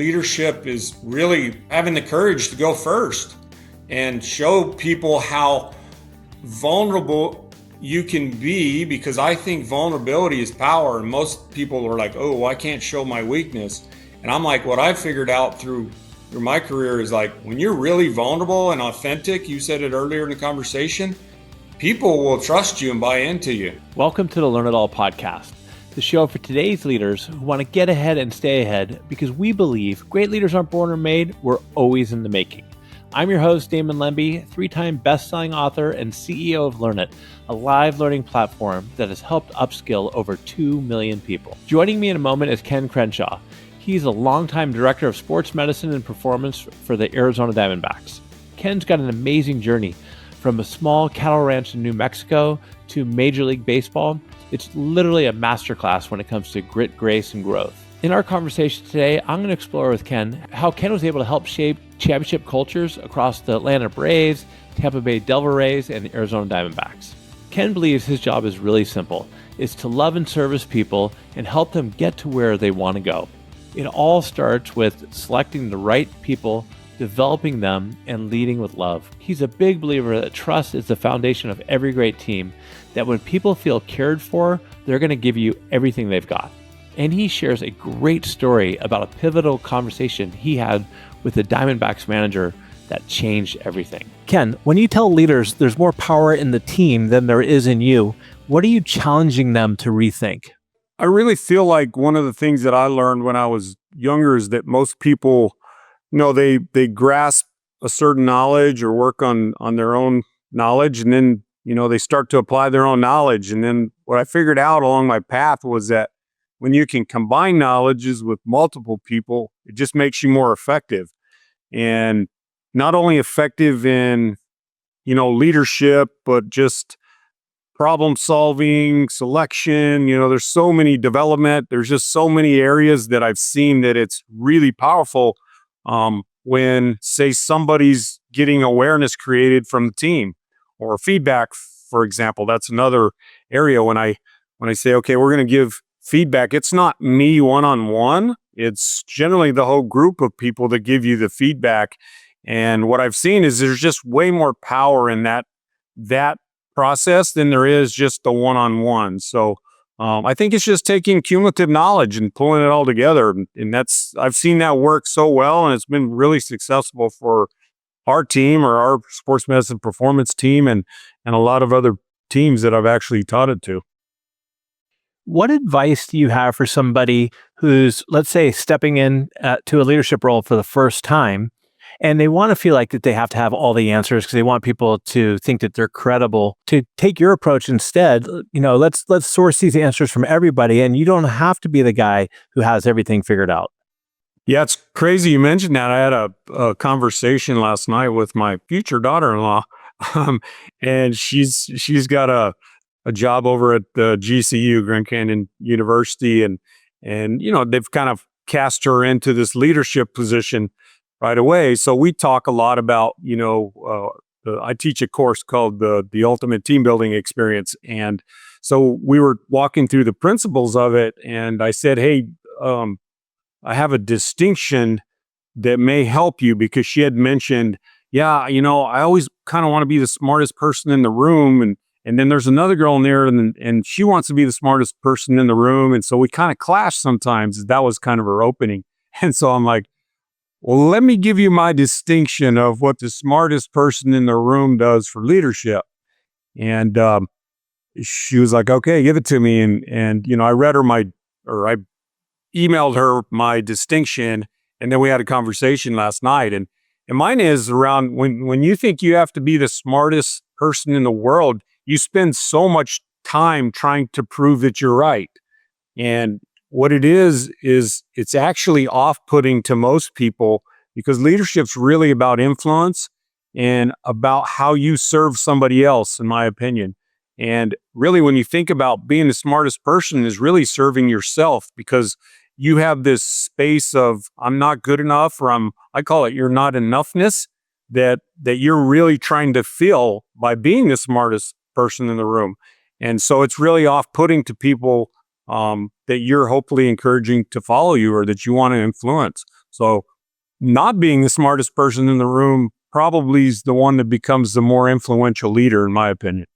leadership is really having the courage to go first and show people how vulnerable you can be, because I think vulnerability is power. And most people are like, oh, I can't show my weakness. And I'm like, what I've figured out through my career is like, when you're really vulnerable and authentic, you said it earlier in the conversation, people will trust you and buy into you. Welcome to the Learn It All podcast, the show for today's leaders who want to get ahead and stay ahead, because we believe great leaders aren't born or made, we're always in the making. I'm your host, Damon Lemby, 3-time best-selling author and CEO of Learn It, a live learning platform that has helped upskill over 2 million people. Joining me in a moment is Ken Crenshaw. He's a longtime director of sports medicine and performance for the Arizona Diamondbacks. Ken's got an amazing journey from a small cattle ranch in New Mexico to Major League Baseball. It's literally a masterclass when it comes to grit, grace, and growth. In our conversation today, I'm going to explore with Ken how Ken was able to help shape championship cultures across the Atlanta Braves, Tampa Bay Devil Rays, and the Arizona Diamondbacks. Ken believes his job is really simple. It's to love and service people and help them get to where they want to go. It all starts with selecting the right people, developing them, and leading with love. He's a big believer that trust is the foundation of every great team, that when people feel cared for, they're going to give you everything they've got. And he shares a great story about a pivotal conversation he had with the Diamondbacks manager that changed everything. Ken, when you tell leaders there's more power in the team than there is in you, what are you challenging them to rethink? I really feel like one of the things that I learned when I was younger is that most people, they grasp a certain knowledge or work on their own knowledge, and then, they start to apply their own knowledge. And then what I figured out along my path was that when you can combine knowledges with multiple people, it just makes you more effective. And not only effective in, leadership, but just problem solving, selection. There's so many development. There's just so many areas that I've seen that it's really powerful when, say, somebody's getting awareness created from the team or feedback, for example. That's another area when I say, okay, we're going to give feedback. It's not me one-on-one. It's generally the whole group of people that give you the feedback. And what I've seen is there's just way more power in that process than there is just the one-on-one. So I think it's just taking cumulative knowledge and pulling it all together. And I've seen that work so well, and it's been really successful for our team or our sports medicine performance team and a lot of other teams that I've actually taught it to. What advice do you have for somebody who's, let's say, stepping in to a leadership role for the first time, and they want to feel like that they have to have all the answers because they want people to think that they're credible? To take your approach instead, let's source these answers from everybody, and you don't have to be the guy who has everything figured out. Yeah, it's crazy you mentioned that. I had a conversation last night with my future daughter-in-law, and she's got a job over at the GCU, Grand Canyon University, and they've kind of cast her into this leadership position right away. So we talk a lot about, I teach a course called the Ultimate Team Building Experience, and so we were walking through the principles of it, and I said, hey, I have a distinction that may help you, because she had mentioned, I always kind of want to be the smartest person in the room, and then there's another girl in there, and she wants to be the smartest person in the room. And so we kind of clash sometimes. That was kind of her opening. And so I'm like, well, let me give you my distinction of what the smartest person in the room does for leadership. And she was like, okay, give it to me. And I read her I emailed her my distinction, and then we had a conversation last night. And mine is around when you think you have to be the smartest person in the world, you spend so much time trying to prove that you're right. And what it is it's actually off-putting to most people, because leadership's really about influence and about how you serve somebody else, in my opinion. And really, when you think about being the smartest person, is really serving yourself, because you have this space of, I'm not good enough, or I call it you're not enoughness, that you're really trying to fill by being the smartest person in the room. And so it's really off-putting to people that you're hopefully encouraging to follow you or that you want to influence. So not being the smartest person in the room probably is the one that becomes the more influential leader, in my opinion.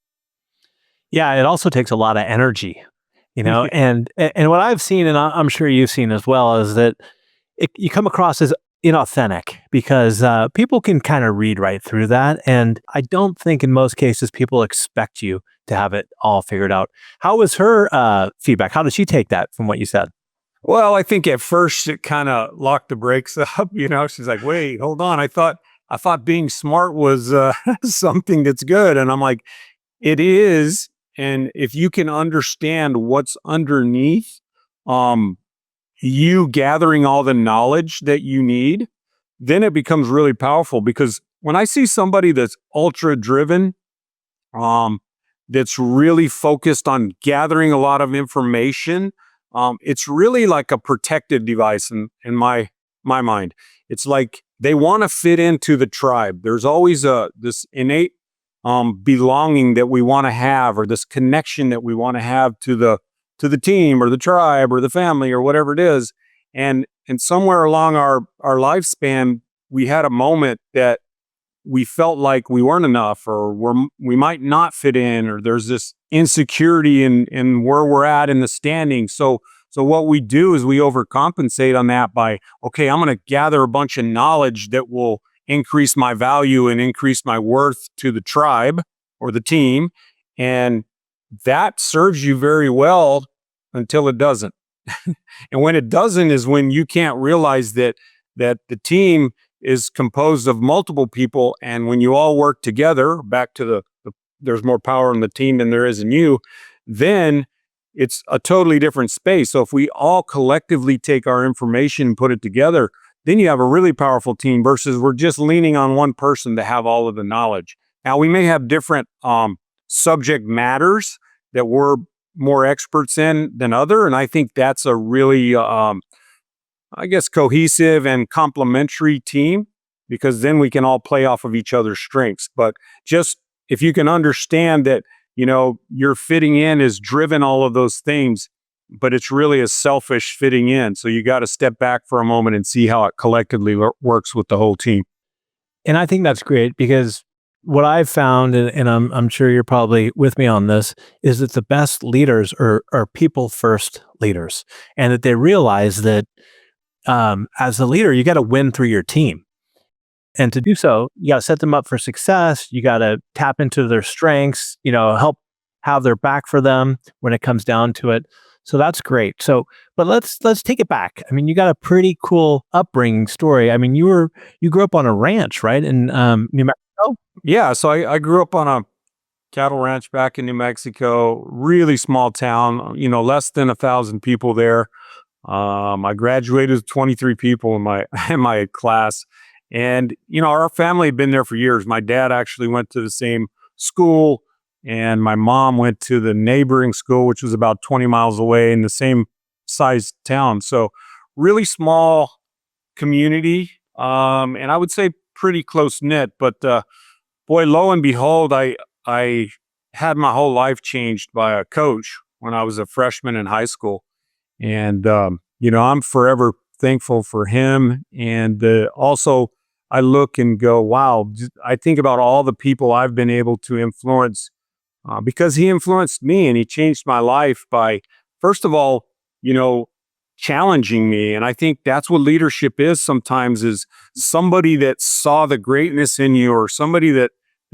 Yeah, it also takes a lot of energy, and what I've seen, and I'm sure you've seen as well, is that you come across as inauthentic because people can kind of read right through that. And I don't think in most cases people expect you to have it all figured out. How was her feedback? How did she take that from what you said? Well, I think at first it kind of locked the brakes up. She's like, "Wait, hold on. I thought being smart was something that's good." And I'm like, "It is. And if you can understand what's underneath, um, you gathering all the knowledge that you need, then it becomes really powerful." Because when I see somebody that's ultra driven, um, that's really focused on gathering a lot of information, it's really like a protective device in my mind. It's like they want to fit into the tribe. There's always this innate belonging that we want to have, or this connection that we want to have to the team or the tribe or the family or whatever it is. And somewhere along our lifespan, we had a moment that we felt like we weren't enough, or we might not fit in, or there's this insecurity in where we're at in the standing. So what we do is we overcompensate on that by, okay, I'm going to gather a bunch of knowledge that will increase my value and increase my worth to the tribe or the team. And that serves you very well until it doesn't. And when it doesn't is when you can't realize that the team is composed of multiple people, and when you all work together, back to there's more power in the team than there is in you, then it's a totally different space. So if we all collectively take our information and put it together, then you have a really powerful team versus we're just leaning on one person to have all of the knowledge. Now, we may have different subject matters that we're more experts in than other, and I think that's a really cohesive and complementary team, because then we can all play off of each other's strengths. But just if you can understand that, your fitting in is driven all of those things, but it's really a selfish fitting in. So you got to step back for a moment and see how it collectively works with the whole team. And I think that's great because what I've found, and I'm sure you're probably with me on this, is that the best leaders are people first leaders, and that they realize that as a leader, you got to win through your team. And to do so, you got to set them up for success. You got to tap into their strengths, help have their back for them when it comes down to it. So that's great. So, but let's take it back. I mean, you got a pretty cool upbringing story. I mean, you grew up on a ranch, right? In New Mexico? Yeah. So I grew up on a cattle ranch back in New Mexico, really small town, less than 1,000 people there. I graduated with 23 people in my class. And, our family had been there for years. My dad actually went to the same school, and my mom went to the neighboring school, which was about 20 miles away in the same size town. So really small community. And I would say pretty close knit, but, boy, lo and behold, I had my whole life changed by a coach when I was a freshman in high school. And, I'm forever thankful for him. And also, I look and go, wow, I think about all the people I've been able to influence because he influenced me, and he changed my life by, first of all, challenging me. And I think that's what leadership is sometimes, is somebody that saw the greatness in you, or somebody that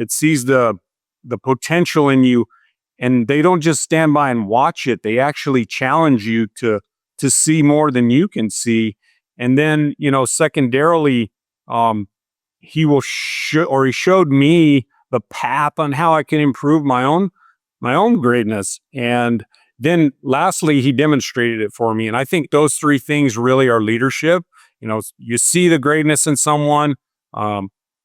sees the potential in you, and they don't just stand by and watch it. They actually challenge you to see more than you can see. And then, secondarily, he showed me the path on how I can improve my own greatness. And then lastly, he demonstrated it for me. And I think those three things really are leadership. You see the greatness in someone,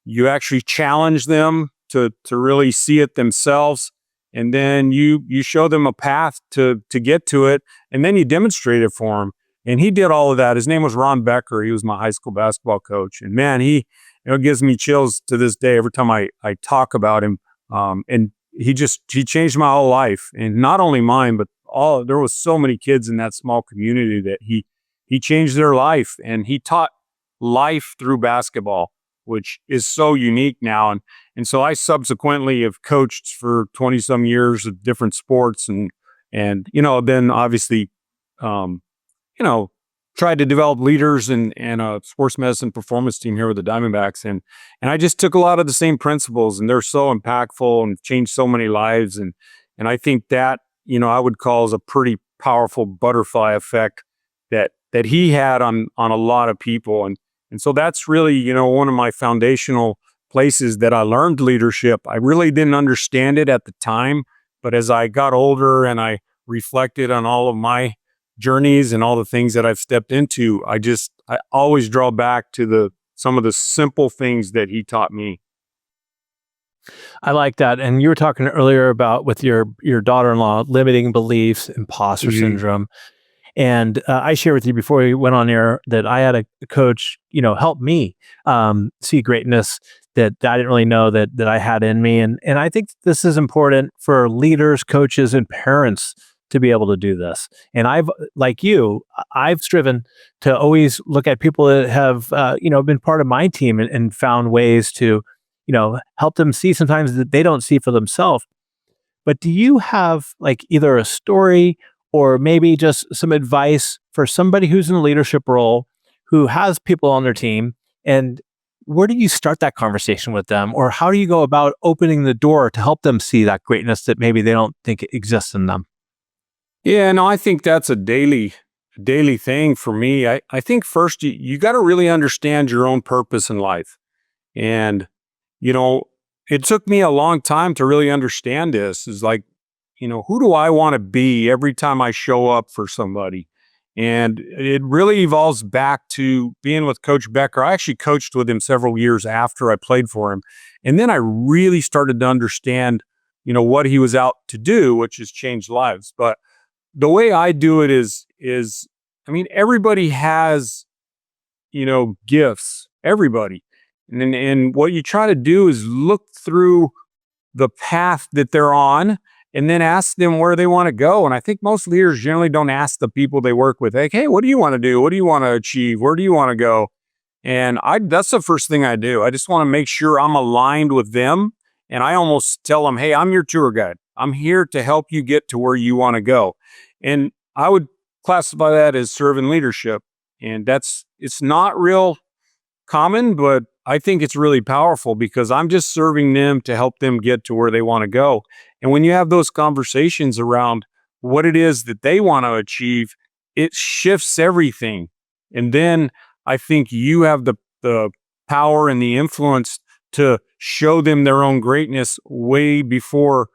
you actually challenge them to really see it themselves. And then you show them a path to get to it. And then you demonstrate it for them. And he did all of that. His name was Becker. He was my high school basketball coach. And man, he gives me chills to this day every time I talk about him. And he changed my whole life, and not only mine, but there was so many kids in that small community that he changed their life. And he taught life through basketball, which is so unique now. And so I subsequently have coached for 20 some years of different sports and, then obviously, um, you know, tried to develop leaders and a sports medicine performance team here with the Diamondbacks. And I just took a lot of the same principles, and they're so impactful and changed so many lives. And I think that, I would call as a pretty powerful butterfly effect that he had on a lot of people. And so that's really, one of my foundational places that I learned leadership. I really didn't understand it at the time, but as I got older and I reflected on all of my journeys and all the things that I've stepped into, I always draw back to some of the simple things that he taught me. I like that. And you were talking earlier about with your daughter-in-law, limiting beliefs, imposter syndrome. And I shared with you before we went on air that I had a coach, help me see greatness that I didn't really know that I had in me. And I think this is important for leaders, coaches, and parents to be able to do this. And I've striven to always look at people that have, been part of my team and found ways to, help them see sometimes that they don't see for themselves. But do you have either a story or maybe just some advice for somebody who's in a leadership role who has people on their team? And where do you start that conversation with them? Or how do you go about opening the door to help them see that greatness that maybe they don't think exists in them? Yeah, no, I think that's a daily thing for me. I think first you got to really understand your own purpose in life. And, it took me a long time to really understand this. Is like, who do I want to be every time I show up for somebody? And it really evolves back to being with Coach Becker. I actually coached with him several years after I played for him. And then I really started to understand, what he was out to do, which is change lives. But the way I do it is everybody has, gifts, everybody. And what you try to do is look through the path that they're on and then ask them where they want to go. And I think most leaders generally don't ask the people they work with, like, hey, what do you want to do? What do you want to achieve? Where do you want to go? And that's the first thing I do. I just want to make sure I'm aligned with them. And I almost tell them, hey, I'm your tour guide. I'm here to help you get to where you want to go. And I would classify that as servant leadership. And it's not real common, but I think it's really powerful because I'm just serving them to help them get to where they want to go. And when you have those conversations around what it is that they want to achieve, it shifts everything. And then I think you have the power and the influence to show them their own greatness way before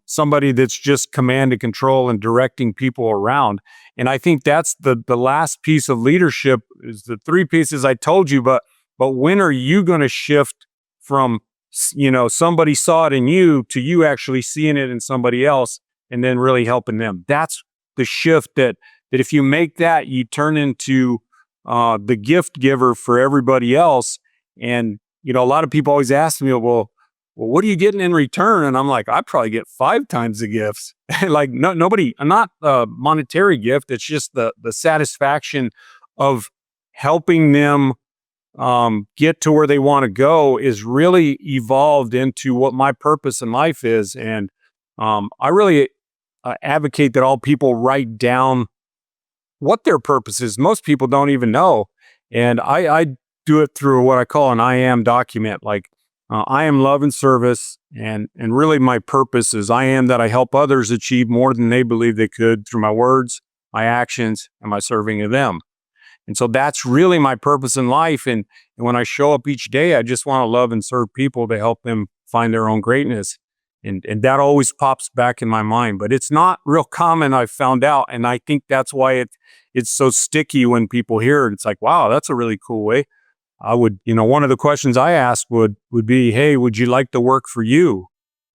somebody that's just command and control and directing people around. And I think that's the last piece of leadership is the three pieces I told you, but when are you going to shift from, somebody saw it in you to you actually seeing it in somebody else and then really helping them? That's the shift that if you make that, you turn into the gift giver for everybody else. And, a lot of people always ask me, well, what are you getting in return? And I'm like, I probably get 5 times the gifts. Like nobody, not a monetary gift. It's just the satisfaction of helping them get to where they want to go is really evolved into what my purpose in life is. And I really advocate that all people write down what their purpose is. Most people don't even know. And I do it through what I call an I am document. Like I am love and service. And really my purpose is I am that I help others achieve more than they believe they could through my words, my actions, and my serving of them. And so that's really my purpose in life. And when I show up each day, I just want to love and serve people to help them find their own greatness. And that always pops back in my mind, but it's not real common, I've found out. And I think that's why it's so sticky when people hear it. It's like, wow, that's a really cool way. I would, one of the questions I asked would be, hey, would you like to work for you?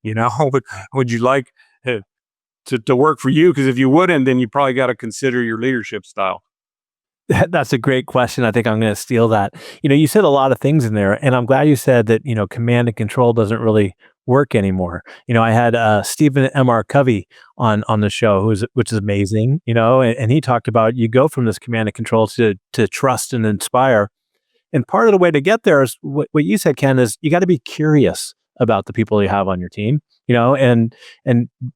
Would you like to work for you? Because if you wouldn't, then you probably got to consider your leadership style. That's a great question. I think I'm going to steal that. You said a lot of things in there, and I'm glad you said that, command and control doesn't really work anymore. I had Stephen M.R. Covey on the show, which is amazing, and he talked about you go from this command and control to trust and inspire. And part of the way to get there is what you said, Ken, is you got to be curious about the people you have on your team, and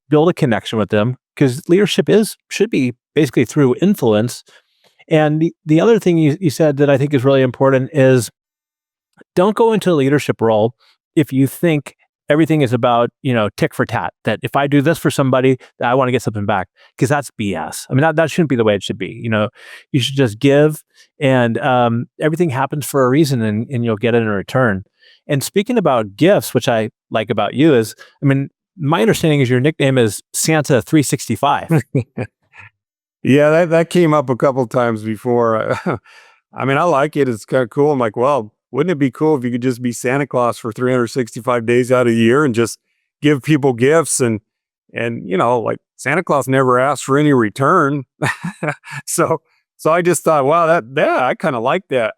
build a connection with them, because leadership should be basically through influence. And the other thing you said that I think is really important is, don't go into a leadership role if you think everything is about, tick for tat, that if I do this for somebody, I want to get something back, because that's BS. I mean, that shouldn't be the way it should be. You should just give, and everything happens for a reason, and you'll get it in return. And speaking about gifts, which I like about you is, I mean, my understanding is your nickname is Santa 365. Yeah, that came up a couple times before. I mean, I like it. It's kind of cool. I'm like, well, wouldn't it be cool if you could just be Santa Claus for 365 days out of the year and just give people gifts, and like Santa Claus never asks for any return. So I just thought, wow, I kind of like that.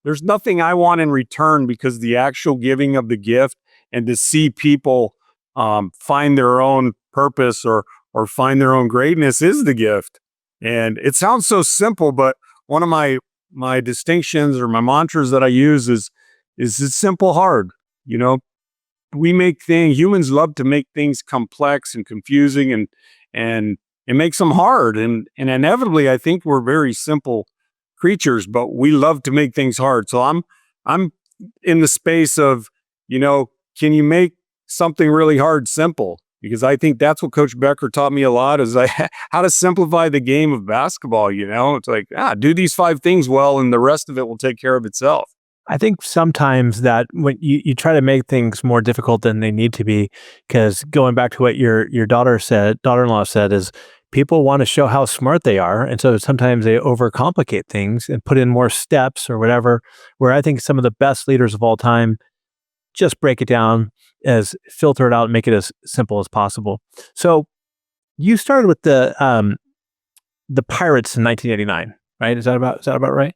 There's nothing I want in return, because the actual giving of the gift and to see people find their own purpose or find their own greatness is the gift. And it sounds so simple, but one of my distinctions or my mantras that I use is it's simple hard. Humans love to make things complex and confusing, and it makes them hard. And inevitably, I think we're very simple creatures, but we love to make things hard. So I'm in the space of, can you make something really hard simple? Because I think that's what Coach Becker taught me a lot, is how to simplify the game of basketball. It's like, do these 5 things well, and the rest of it will take care of itself. I think sometimes that when you try to make things more difficult than they need to be, because going back to what your daughter-in-law said, is people want to show how smart they are. And so sometimes they overcomplicate things and put in more steps or whatever, where I think some of the best leaders of all time just break it down, filter it out, and make it as simple as possible. So you started with the Pirates in 1989, right? Is that about right?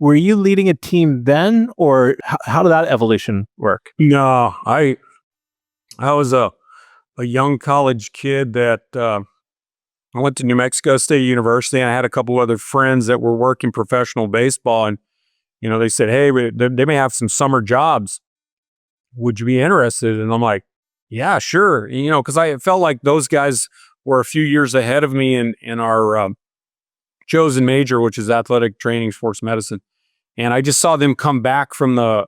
Were you leading a team then, or how did that evolution work? No, I was a young college kid that I went to New Mexico State University, and I had a couple other friends that were working professional baseball, and they said, hey, they may have some summer jobs. Would you be interested? And I'm like, yeah, sure. Because I felt like those guys were a few years ahead of me in our chosen major, which is athletic training, sports medicine. And I just saw them come back from the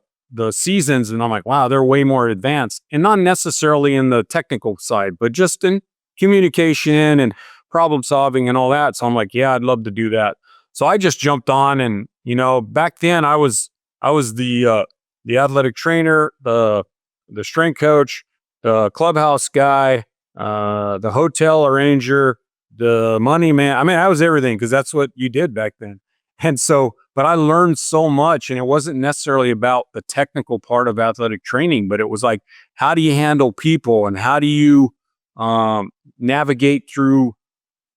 seasons, and I'm like, wow, they're way more advanced. And not necessarily in the technical side, but just in communication and problem solving and all that. So I'm like, yeah, I'd love to do that. So I just jumped on, and back then I was the athletic trainer, the strength coach, the clubhouse guy, the hotel arranger, the money man. I mean, I was everything, because that's what you did back then. And so, but I learned so much, and it wasn't necessarily about the technical part of athletic training, but it was like, how do you handle people, and how do you navigate through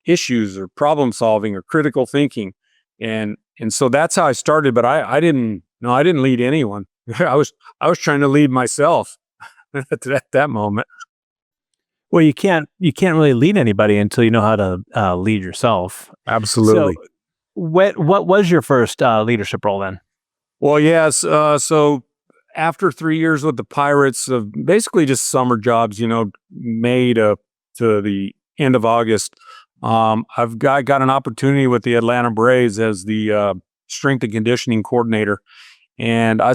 issues or problem solving or critical thinking. And so that's how I started, but I didn't lead anyone. I was trying to lead myself at that moment. Well, you can't really lead anybody until you know how to lead yourself. Absolutely. So what was your first leadership role then? Well, yes. So after 3 years with the Pirates, of basically just summer jobs, May to the end of August, I got an opportunity with the Atlanta Braves as the strength and conditioning coordinator. And I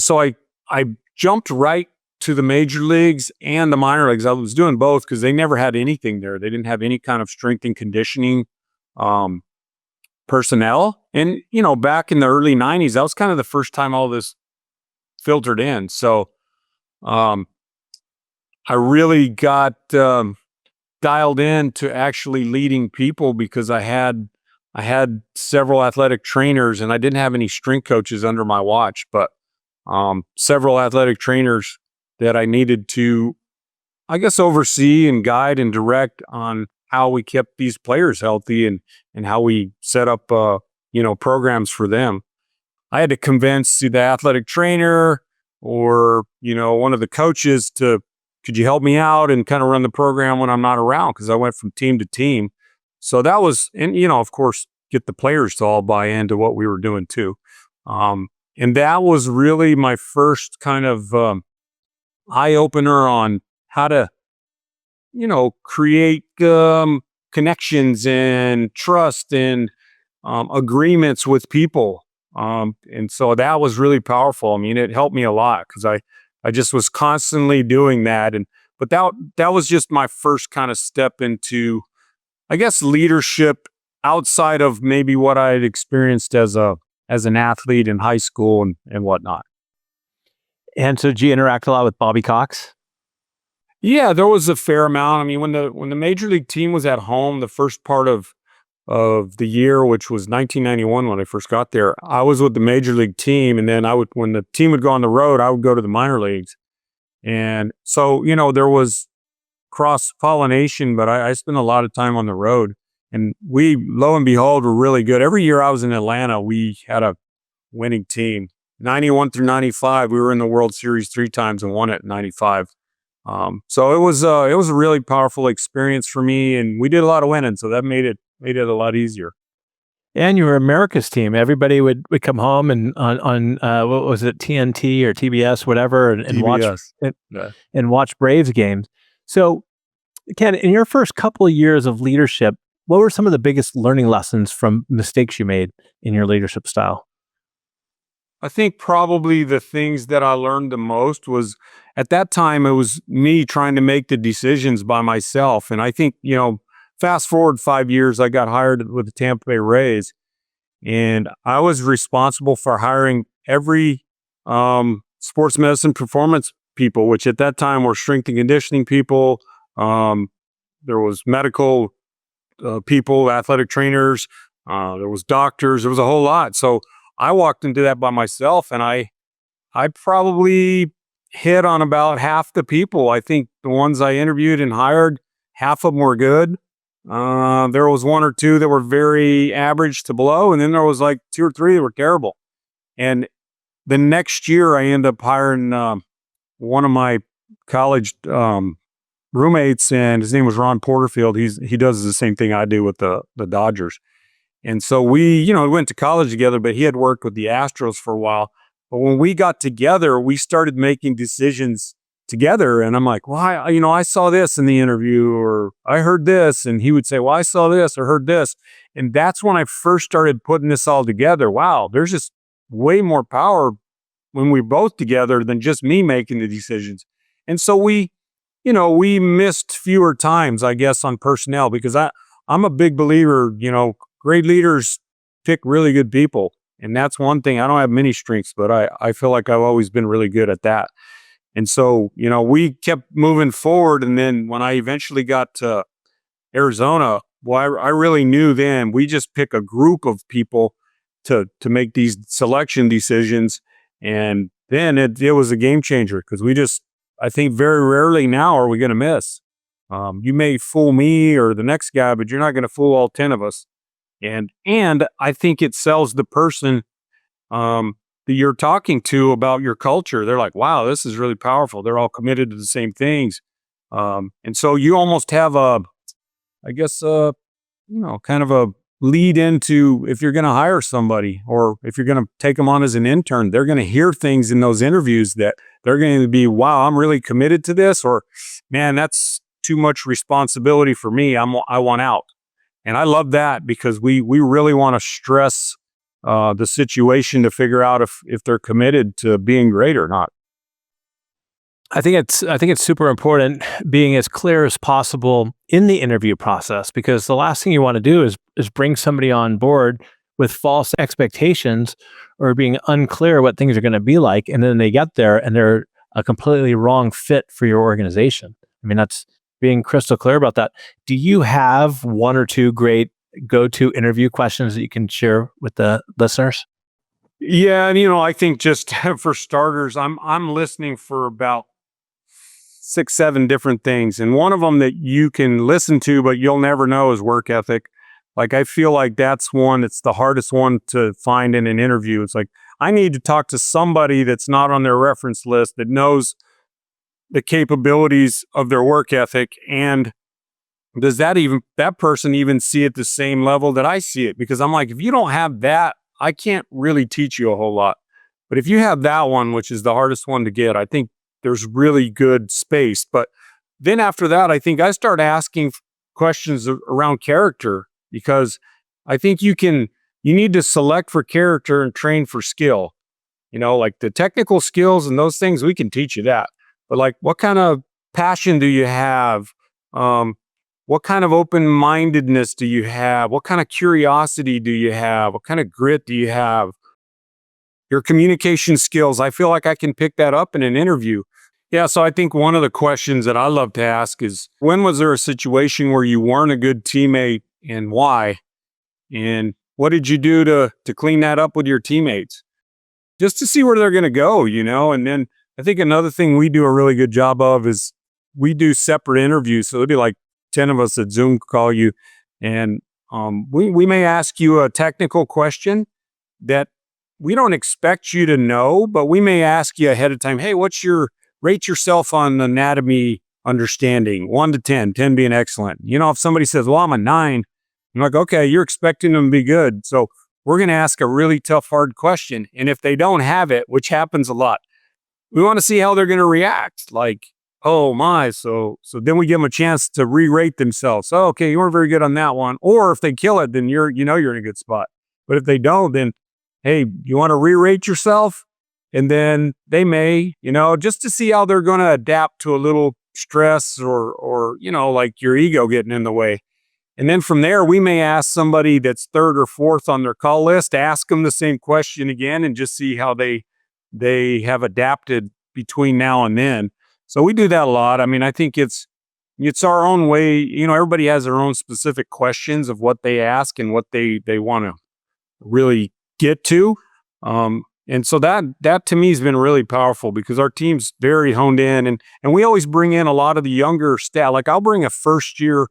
jumped right to the major leagues and the minor leagues. I was doing both because they never had anything there. They didn't have any kind of strength and conditioning personnel. And, back in the early 90s, that was kind of the first time all this filtered in. So I really got dialed in to actually leading people, because I had several athletic trainers, and I didn't have any strength coaches under my watch, but several athletic trainers that I needed to, I guess, oversee and guide and direct on how we kept these players healthy and how we set up, programs for them. I had to convince the athletic trainer or, one of the coaches could you help me out and kind of run the program when I'm not around? Because I went from team to team. So that was, and, of course, get the players to all buy into what we were doing too. And that was really my first kind of eye opener on how to, create connections and trust and agreements with people. And so that was really powerful. I mean, it helped me a lot because I just was constantly doing that. But that was just my first kind of step into, I guess, leadership outside of maybe what I had experienced as an athlete in high school and whatnot. And so, did you interact a lot with Bobby Cox? Yeah, there was a fair amount. I mean, when the major league team was at home, the first part of the year, which was 1991 when I first got there, I was with the major league team, and then when the team would go on the road, I would go to the minor leagues, and so there was cross pollination, but I spent a lot of time on the road, and we, lo and behold, were really good. Every year I was in Atlanta, we had a winning team. 91 through 95, we were in the World Series 3 times and won it in 95. So it was a really powerful experience for me, and we did a lot of winning, so that made it a lot easier. And you were America's team. Everybody would come home and on what was it, TNT or TBS, whatever, and watch and watch Braves games. So, Ken, in your first couple of years of leadership, what were some of the biggest learning lessons from mistakes you made in your leadership style? I think probably the things that I learned the most was, at that time, it was me trying to make the decisions by myself. And I think, fast forward 5 years, I got hired with the Tampa Bay Rays, and I was responsible for hiring every sports medicine performance people, which at that time were strength and conditioning people. There was medical people, athletic trainers, there was doctors, there was a whole lot. So I walked into that by myself, and I probably hit on about half the people. I think the ones I interviewed and hired, half of them were good. There was 1 or 2 that were very average to below, and then there was like 2 or 3 that were terrible. And the next year, I ended up hiring one of my college roommates, and his name was Ron Porterfield. He does the same thing I do with the Dodgers. And so we went to college together, but he had worked with the Astros for a while. But when we got together, we started making decisions together. And I'm like, well, I saw this in the interview, or I heard this. And he would say, well, I saw this or heard this. And that's when I first started putting this all together. Wow, there's just way more power when we're both together than just me making the decisions. And so we missed fewer times, I guess, on personnel, because I'm a big believer, great leaders pick really good people. And that's one thing. I don't have many strengths, but I feel like I've always been really good at that. And so, we kept moving forward. And then when I eventually got to Arizona, well, I really knew then we just pick a group of people to make these selection decisions. And then it was a game changer, because I think very rarely now are we going to miss. You may fool me or the next guy, but you're not going to fool all 10 of us. And I think it sells the person that you're talking to about your culture. They're like, wow, this is really powerful. They're all committed to the same things. And so you almost have kind of a lead into, if you're going to hire somebody, or if you're going to take them on as an intern, they're going to hear things in those interviews that they're going to be, wow, I'm really committed to this, or man, that's too much responsibility for me. I want out. And I love that, because we really want to stress the situation to figure out if they're committed to being great or not. I think it's super important being as clear as possible in the interview process, because the last thing you want to do is bring somebody on board with false expectations or being unclear what things are going to be like, and then they get there and they're a completely wrong fit for your organization. I mean, that's being crystal clear about that. Do you have 1 or 2 great go-to interview questions that you can share with the listeners? Yeah, and I think just for starters, I'm listening for about 6, 7 different things, and one of them that you can listen to but you'll never know is work ethic. Like, I feel like that's one. It's the hardest one to find in an interview. It's like, I need to talk to somebody that's not on their reference list, that knows the capabilities of their work ethic, and does that person even see it the same level that I see it? Because I'm like, if you don't have that, I can't really teach you a whole lot. But if you have that one, which is the hardest one to get, I think there's really good space. But then after that, I think I start asking questions around character, because I think you need to select for character and train for skill. Like the technical skills and those things, we can teach you that. But like, what kind of passion do you have? What kind of open-mindedness do you have? What kind of curiosity do you have? What kind of grit do you have? Your communication skills. I feel like I can pick that up in an interview. Yeah, so I think one of the questions that I love to ask is, when was there a situation where you weren't a good teammate and why? And what did you do to clean that up with your teammates? Just to see where they're going to go, And then I think another thing we do a really good job of is we do separate interviews. So there'll be like 10 of us at Zoom call you, and we may ask you a technical question that we don't expect you to know, but we may ask you ahead of time, hey, rate yourself on anatomy understanding, 1 to 10, 10 being excellent. If somebody says, well, I'm a 9, I'm like, okay, you're expecting them to be good. So we're going to ask a really tough, hard question. And if they don't have it, which happens a lot, we want to see how they're going to react. Like, oh my, so then we give them a chance to re-rate themselves. Oh, okay, you weren't very good on that one. Or if they kill it, then you're in a good spot. But if they don't, then, hey, you want to re-rate yourself? And then they may, just to see how they're going to adapt to a little stress or like your ego getting in the way. And then from there, we may ask somebody that's 3rd or 4th on their call list, ask them the same question again and just see how they have adapted between now and then. So we do that a lot. I mean, I think it's our own way. Everybody has their own specific questions of what they ask and what they want to really get to. And so that to me has been really powerful, because our team's very honed in, and we always bring in a lot of the younger staff. Like, I'll bring a first year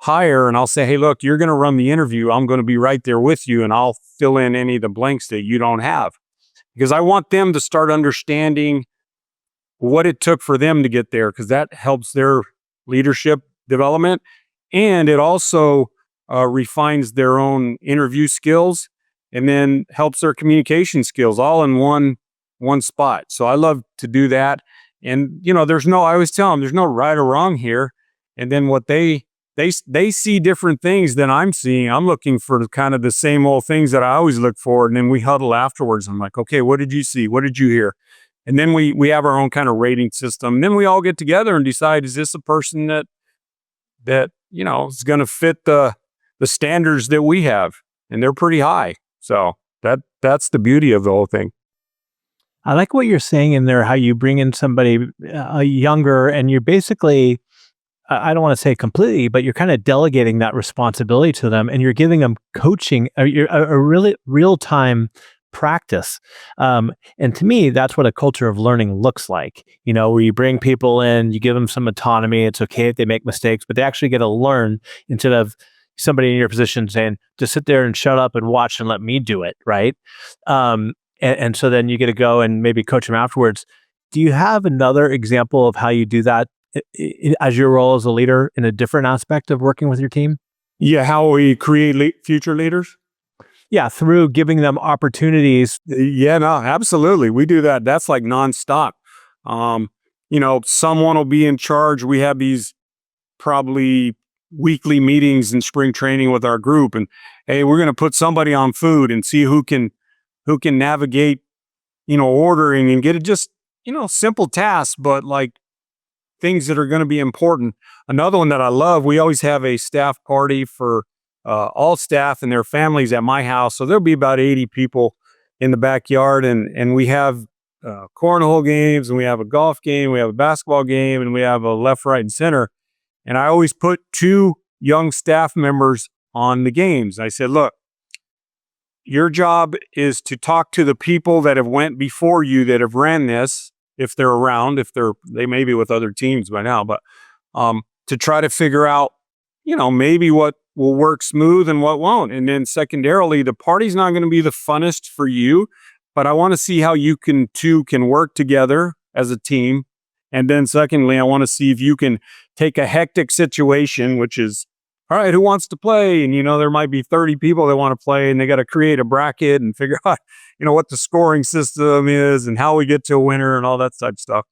hire and I'll say, hey, look, you're going to run the interview. I'm going to be right there with you, and I'll fill in any of the blanks that you don't have, because I want them to start understanding what it took for them to get there, because that helps their leadership development. And it also refines their own interview skills, and then helps their communication skills all in one spot. So I love to do that. And, I always tell them there's no right or wrong here. And then what they see different things than I'm seeing. I'm looking for kind of the same old things that I always look for. And then we huddle afterwards. I'm like, okay, what did you see? What did you hear? And then we have our own kind of rating system. And then we all get together and decide, is this a person that is going to fit the standards that we have? And they're pretty high. So that's the beauty of the whole thing. I like what you're saying in there, how you bring in somebody younger, and you're basically, I don't want to say completely, but you're kind of delegating that responsibility to them, and you're giving them coaching, a really real-time practice. And to me, that's what a culture of learning looks like. Where you bring people in, you give them some autonomy. It's okay if they make mistakes, but they actually get to learn, instead of somebody in your position saying, just sit there and shut up and watch and let me do it, right? And so then you get to go and maybe coach them afterwards. Do you have another example of how you do that as your role as a leader in a different aspect of working with your team? Yeah, how we create future leaders? Yeah, through giving them opportunities. Yeah, no, absolutely. We do that. That's like nonstop. Someone will be in charge. We have these probably weekly meetings in spring training with our group, and hey, we're going to put somebody on food and see who can navigate, ordering and get it, just, simple tasks, but like things that are going to be important. Another one that I love, we always have a staff party for all staff and their families at my house. So there'll be about 80 people in the backyard, and we have cornhole games, and we have a golf game, we have a basketball game, and we have a left, right, and center. And I always put 2 young staff members on the games. I said, look, your job is to talk to the people that have went before you that have ran this, if they're around, they may be with other teams by now, but to try to figure out, maybe what will work smooth and what won't. And then secondarily, the party's not going to be the funnest for you, but I want to see how you can work together as a team. And then secondly, I want to see if you can take a hectic situation, which is, all right, who wants to play? And, there might be 30 people that want to play, and they got to create a bracket and figure out, what the scoring system is and how we get to a winner and all that type of stuff.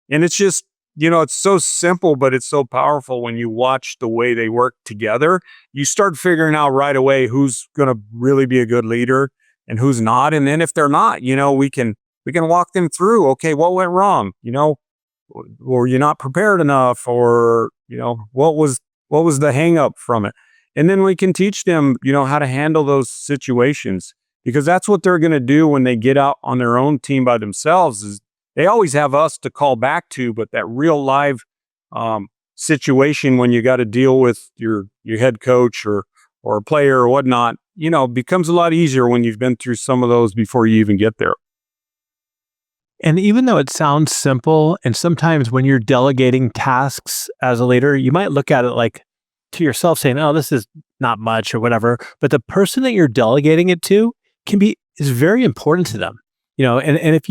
And it's just, it's so simple, but it's so powerful when you watch the way they work together. You start figuring out right away who's going to really be a good leader and who's not. And then if they're not, we can walk them through, okay, what went wrong? Or you're not prepared enough, or, what was the hang up from it? And then we can teach them, how to handle those situations, because that's what they're going to do when they get out on their own team by themselves. Is they always have us to call back to, but that real live situation when you got to deal with your head coach or a player or whatnot, becomes a lot easier when you've been through some of those before you even get there. And even though it sounds simple, and sometimes when you're delegating tasks as a leader, you might look at it like to yourself saying, oh, this is not much or whatever. But the person that you're delegating it to is very important to them. And if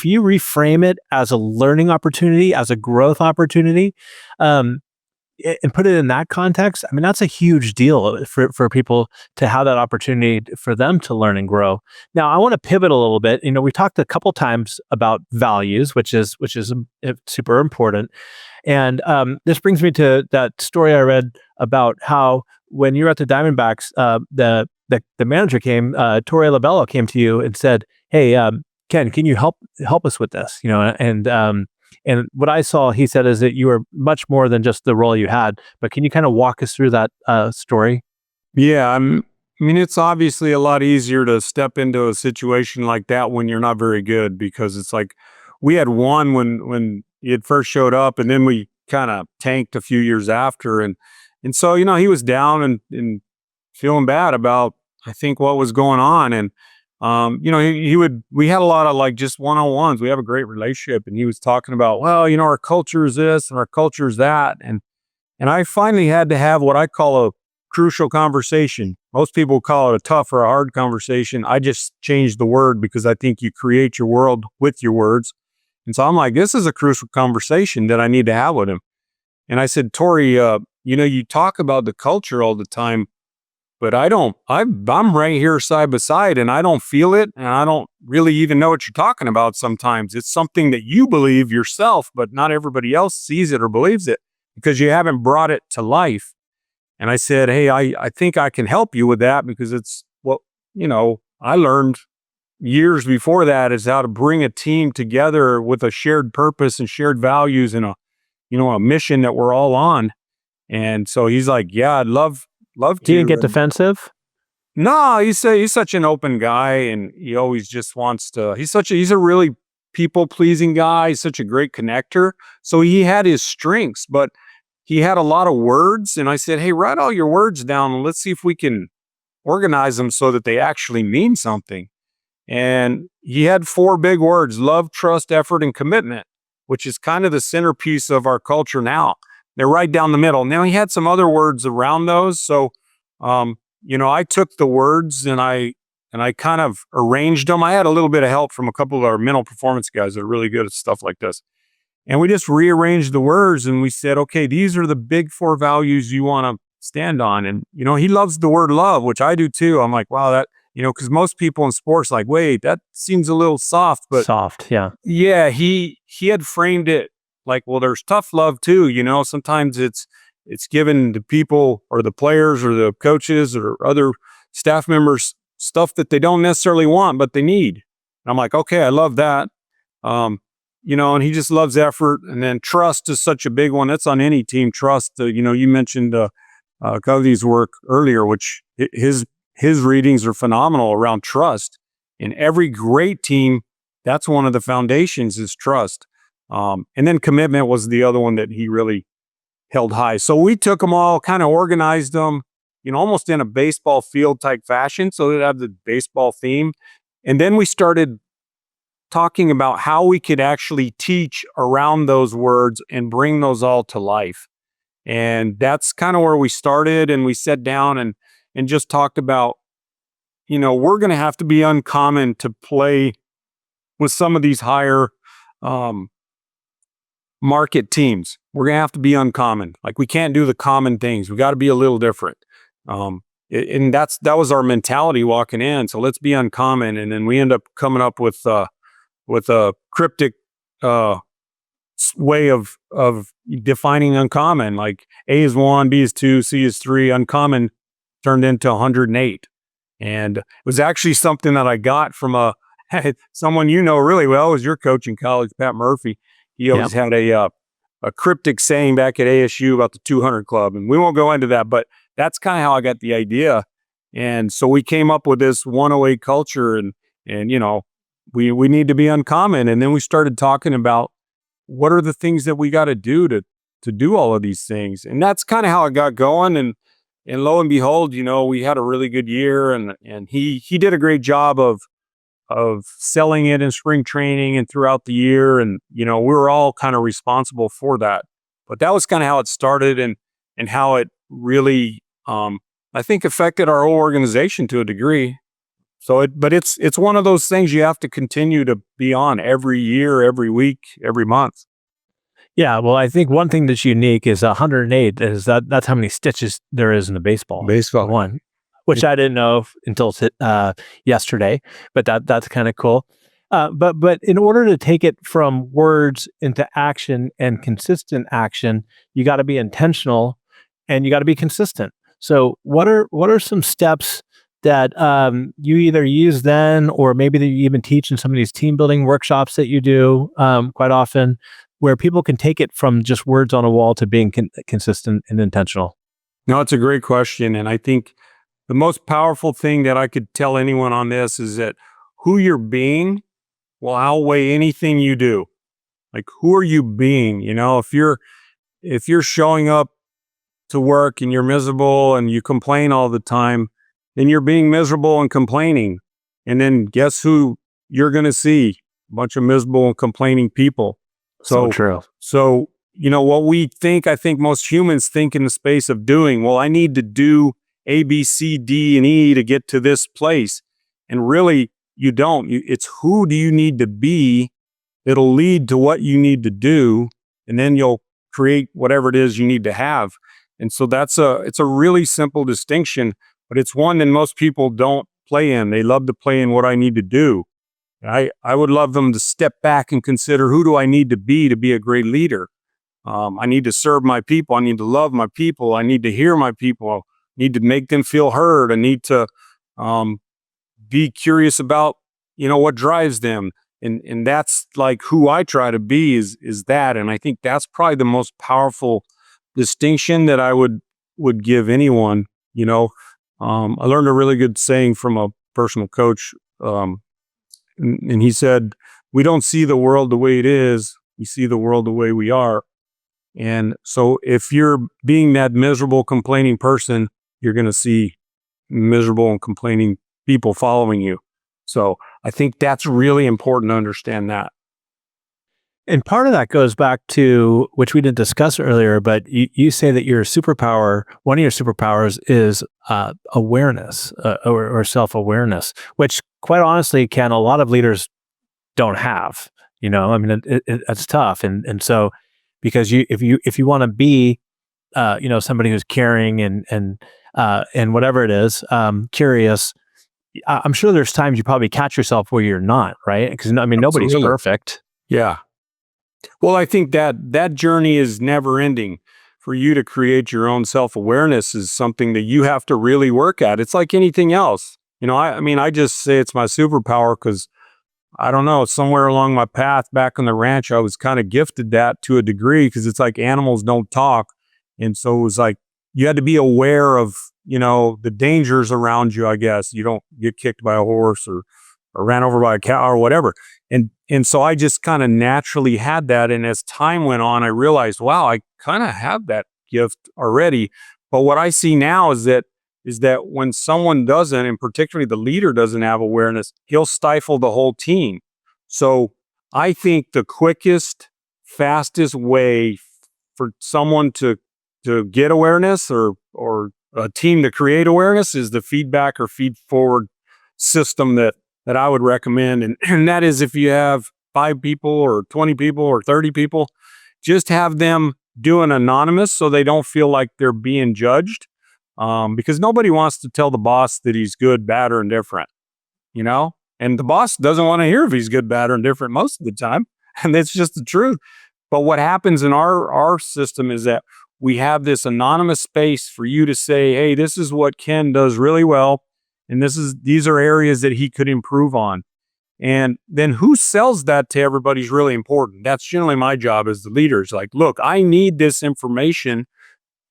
you reframe it as a learning opportunity, as a growth opportunity, and put it in that context, I mean, that's a huge deal for people to have that opportunity for them to learn and grow. Now, I want to pivot a little bit. We talked a couple times about values, which is super important. And this brings me to that story I read about how when you were at the Diamondbacks, the manager came, Torey Lovullo came to you and said, "Hey, Ken, can you help us with this?" And what I saw, he said, is that you were much more than just the role you had. But can you kind of walk us through that story? Yeah, I mean, it's obviously a lot easier to step into a situation like that when you're not very good, because it's like we had one when he had first showed up, and then we kind of tanked a few years after, and so he was down and feeling bad about, I think, what was going on. And we had a lot of like just one-on-ones. We have a great relationship, and he was talking about, well, our culture is this and our culture is that. And I finally had to have what I call a crucial conversation. Most people call it a tough or a hard conversation. I just changed the word because I think you create your world with your words. And so I'm like, this is a crucial conversation that I need to have with him. And I said, Torey, you talk about the culture all the time, but I'm right here side by side, and I don't feel it, and I don't really even know what you're talking about sometimes. It's something that you believe yourself, but not everybody else sees it or believes it because you haven't brought it to life. And I said, hey, I think I can help you with that, because it's what, I learned years before that, is how to bring a team together with a shared purpose and shared values and a mission that we're all on. And so he's like, yeah, I'd love to. He didn't get defensive? No, he's such an open guy, and he always just wants to. He's a really people pleasing guy. He's such a great connector. So he had his strengths, but he had a lot of words. And I said, hey, write all your words down and let's see if we can organize them so that they actually mean something. And he had 4 big words: love, trust, effort, and commitment, which is kind of the centerpiece of our culture now. They're right down the middle. Now, he had some other words around those. So, I took the words and I kind of arranged them. I had a little bit of help from a couple of our mental performance guys that are really good at stuff like this. And we just rearranged the words, and we said, okay, these are the big 4 values you want to stand on. And, he loves the word love, which I do too. I'm like, wow, that, because most people in sports like, wait, that seems a little soft. But soft, yeah. Yeah, he had framed it like, well, there's tough love too. Sometimes it's given to people or the players or the coaches or other staff members stuff that they don't necessarily want, but they need. And I'm like, okay, I love that. And he just loves effort. And then trust is such a big one. That's on any team. Trust, you mentioned Cody's work earlier, which his readings are phenomenal around trust. In every great team, that's one of the foundations, is trust. And then commitment was the other one that he really held high. So we took them all, kind of organized them, almost in a baseball field type fashion, so they'd have the baseball theme. And then we started talking about how we could actually teach around those words and bring those all to life. And that's kind of where we started. And we sat down and just talked about, we're going to have to be uncommon to play with some of these higher market teams. We're going to have to be uncommon. Like, we can't do the common things. We got to be a little different. and that was our mentality walking in. So let's be uncommon. And then we end up coming up with a cryptic way of defining uncommon, like A is 1, B is 2, C is 3. Uncommon turned into 108. And it was actually something that I got from someone you know really well, was your coach in college, Pat Murphy. He always had a cryptic saying back at ASU about the 200 Club, and we won't go into that, but that's kind of how I got the idea. And so we came up with this 108 culture, and we need to be uncommon. And then we started talking about what are the things that we got to do to do all of these things, and that's kind of how it got going. And lo and behold, we had a really good year, and he did a great job of selling it in spring training and throughout the year. And, we were all kind of responsible for that. But that was kind of how it started, and how it really, I think, affected our whole organization to a degree. So but it's one of those things you have to continue to be on every year, every week, every month. Yeah, well, I think one thing that's unique is 108 is that's how many stitches there is in a baseball. One, which I didn't know until yesterday, but that's kind of cool. But in order to take it from words into action and consistent action, you got to be intentional and you got to be consistent. So what are some steps that you either use then, or maybe that you even teach in some of these team building workshops that you do quite often, where people can take it from just words on a wall to being consistent and intentional? No, it's a great question. And I think the most powerful thing that I could tell anyone on this is that who you're being will outweigh anything you do. Like, who are you being? If you're showing up to work and you're miserable and you complain all the time, then you're being miserable and complaining. And then guess who you're going to see? A bunch of miserable and complaining people. So true. So, what we think, I think most humans think in the space of doing, well, I need to do A, B, C, D, and E to get to this place. And really, you don't. It's who do you need to be that'll lead to what you need to do, and then you'll create whatever it is you need to have. And so it's a really simple distinction, but it's one that most people don't play in. They love to play in what I need to do. I would love them to step back and consider, who do I need to be a great leader? I need to serve my people. I need to love my people. I need to hear my people. I need to make them feel heard. I need to be curious about, what drives them. And that's like who I try to be is that. And I think that's probably the most powerful distinction that I would give anyone. I learned a really good saying from a personal coach. And he said, we don't see the world the way it is. We see the world the way we are. And so if you're being that miserable, complaining person, you're going to see miserable and complaining people following you. So I think that's really important to understand that. And part of that goes back to, which we didn't discuss earlier, but you say that your superpower, one of your superpowers is awareness or self-awareness, which quite honestly, Ken, a lot of leaders don't have. It's tough. And so, because if you want to be, somebody who's caring and whatever it is, curious, I'm sure there's times you probably catch yourself where you're not, right? Because nobody's perfect. Yeah. Well, I think that journey is never ending. For you to create your own self-awareness is something that you have to really work at. It's like anything else. I just say it's my superpower because, I don't know, somewhere along my path back on the ranch, I was kind of gifted that to a degree, because it's like animals don't talk. And so it was like, you had to be aware of, the dangers around you, I guess. You don't get kicked by a horse or ran over by a cow or whatever. And so I just kind of naturally had that. And as time went on, I realized, wow, I kind of have that gift already. But what I see now is that when someone doesn't, and particularly the leader doesn't have awareness, he'll stifle the whole team. So I think the quickest, fastest way for someone to get awareness or a team to create awareness is the feedback or feed forward system that I would recommend. And that is, if you have 5 people or 20 people or 30 people, just have them do an anonymous so they don't feel like they're being judged. because nobody wants to tell the boss that he's good, bad, or indifferent, you know? And the boss doesn't want to hear if he's good, bad, or indifferent most of the time. And that's just the truth. But what happens in our system is that we have this anonymous space for you to say, hey, this is what Ken does really well. And these are areas that he could improve on. And then who sells that to everybody is really important. That's generally my job as the leader. It's like, look, I need this information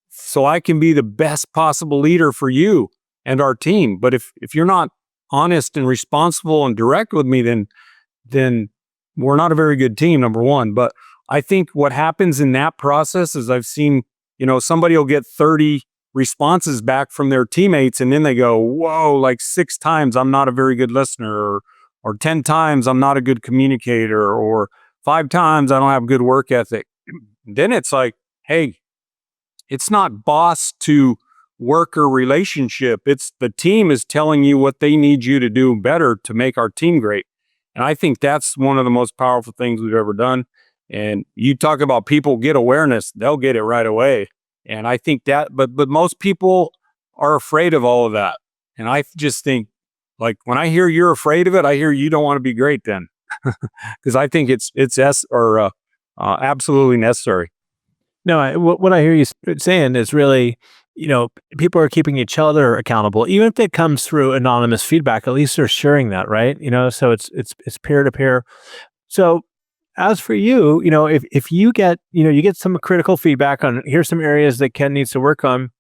so I can be the best possible leader for you and our team. But if you're not honest and responsible and direct with me, then we're not a very good team, number one. But I think what happens in that process is I've seen, somebody will get 30 responses back from their teammates, and then they go, whoa, like 6 times I'm not a very good listener, or 10 times I'm not a good communicator, or 5 times I don't have good work ethic. Then it's like, hey, it's not boss to worker relationship. It's the team is telling you what they need you to do better to make our team great. And I think that's one of the most powerful things we've ever done. And you talk about people get awareness, they'll get it right away. And I think that, but most people are afraid of all of that. And I just think, like, when I hear you're afraid of it, I hear you don't want to be great then. Because I think it's absolutely necessary. No, what I hear you saying is really, people are keeping each other accountable, even if it comes through anonymous feedback. At least they're sharing that, right? So it's peer to peer. So as for you, if you get you get some critical feedback on, here's some areas that Ken needs to work on.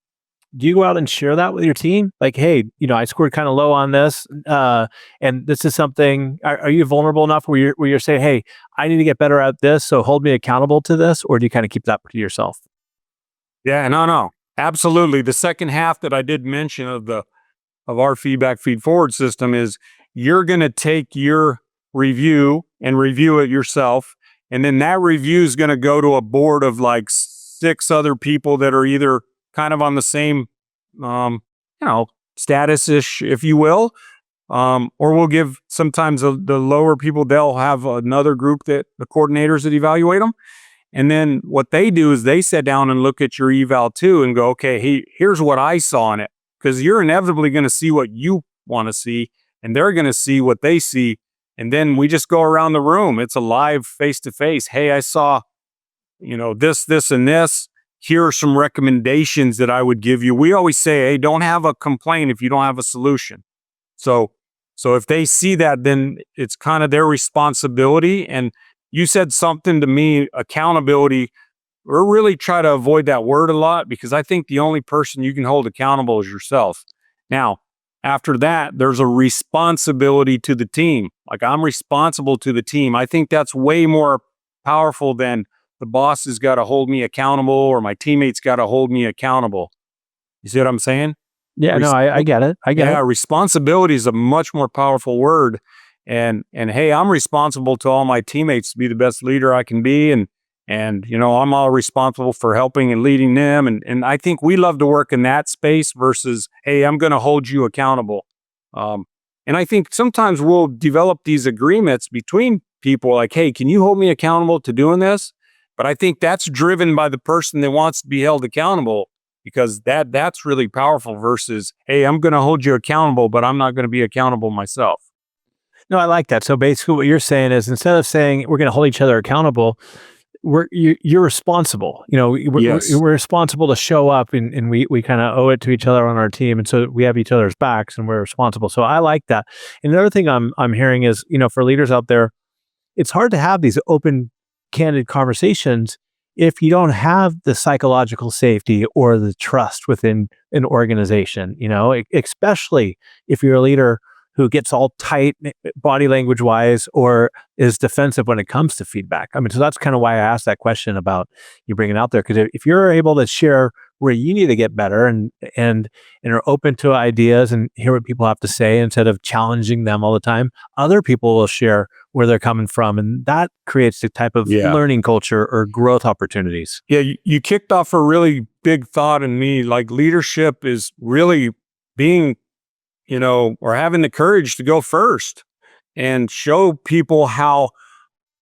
Do you go out and share that with your team? Like, hey, I scored kind of low on this, and this is something. Are you vulnerable enough where you're saying, hey, I need to get better at this, so hold me accountable to this, or do you kind of keep that to yourself? Yeah, no, absolutely. The second half that I did mention of our feedback feed forward system is you're going to take your review and review it yourself, and then that review is going to go to a board of like 6 other people that are either kind of on the same, status-ish, if you will. Or we'll give sometimes the lower people, they'll have another group that the coordinators that evaluate them. And then what they do is they sit down and look at your eval too and go, okay, here's what I saw in it. Because you're inevitably going to see what you want to see, and they're going to see what they see. And then we just go around the room. It's a live face-to-face. Hey, I saw, this, and this. Here are some recommendations that I would give you. We always say, hey, don't have a complaint if you don't have a solution. So if they see that, then it's kind of their responsibility. And you said something to me, accountability. We're really try to avoid that word a lot because I think the only person you can hold accountable is yourself. Now, after that, there's a responsibility to the team. Like, I'm responsible to the team. I think that's way more powerful than the boss has got to hold me accountable or my teammates got to hold me accountable. You see what I'm saying? Yeah, no, I get it. I get it. Responsibility is a much more powerful word. And hey, I'm responsible to all my teammates to be the best leader I can be. And I'm all responsible for helping and leading them. And I think we love to work in that space versus, hey, I'm going to hold you accountable. And I think sometimes we'll develop these agreements between people like, hey, can you hold me accountable to doing this? But I think that's driven by the person that wants to be held accountable, because that's really powerful versus, hey, I'm going to hold you accountable, but I'm not going to be accountable myself. No, I like that. So basically what you're saying is, instead of saying we're going to hold each other accountable, you're responsible. We're responsible to show up, and we kind of owe it to each other on our team. And so we have each other's backs and we're responsible. So I like that. And another thing I'm hearing is, for leaders out there, it's hard to have these open, candid conversations if you don't have the psychological safety or the trust within an organization, especially if you're a leader who gets all tight body language wise or is defensive when it comes to feedback. I mean, so that's kind of why I asked that question about you bringing it out there. Because if you're able to share where you need to get better and are open to ideas and hear what people have to say instead of challenging them all the time, other people will share where they're coming from. And that creates the type of learning culture or growth opportunities. Yeah, you kicked off a really big thought in me. Like, leadership is really being, or having the courage to go first and show people how